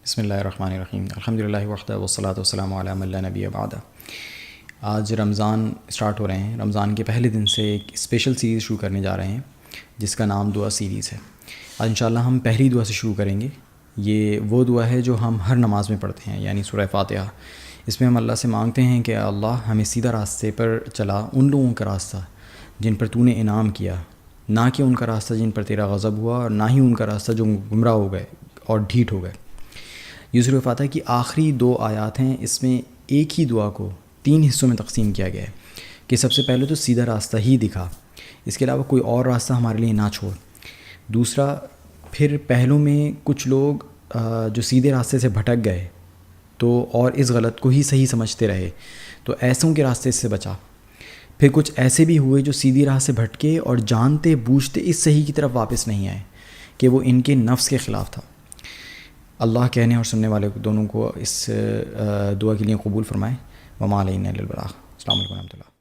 بسم اللہ الرحمن الرحیم الحمدللہ وحدہ والصلاۃ والسلام علی من لا نبی بعدہ۔ آج رمضان اسٹارٹ ہو رہے ہیں۔ رمضان کے پہلے دن سے ایک اسپیشل سیریز شروع کرنے جا رہے ہیں جس کا نام دعا سیریز ہے۔ آج انشاءاللہ ہم پہلی دعا سے شروع کریں گے۔ یہ وہ دعا ہے جو ہم ہر نماز میں پڑھتے ہیں، یعنی سورہ فاتحہ۔ اس میں ہم اللہ سے مانگتے ہیں کہ اللہ ہمیں سیدھا راستے پر چلا، ان لوگوں کا راستہ جن پر تو نے انعام کیا، نہ کہ ان کا راستہ جن پر تیرا غضب ہوا، اور نہ ہی ان کا راستہ جو گمراہ ہو گئے اور ڈھیٹ ہو گئے۔ یہ سورہ فاتحہ کی آخری 2 آیات ہیں۔ اس میں ایک ہی دعا کو 3 حصوں میں تقسیم کیا گیا ہے کہ سب سے پہلے تو سیدھا راستہ ہی دکھا، اس کے علاوہ کوئی اور راستہ ہمارے لیے نہ چھوڑ۔ دوسرا، پھر پہلوں میں کچھ لوگ جو سیدھے راستے سے بھٹک گئے تو اور اس غلط کو ہی صحیح سمجھتے رہے، تو ایسوں کے راستے سے بچا۔ پھر کچھ ایسے بھی ہوئے جو سیدھی راہ سے بھٹکے اور جانتے بوجھتے اس صحیح کی طرف واپس نہیں آئے کہ وہ ان کے نفس کے خلاف تھا۔ اللہ کہنے اور سننے والے دونوں کو اس دعا کے لیے قبول فرمائے۔ وما علینا الا البلاغ۔ السلام علیکم ورحمۃ اللہ۔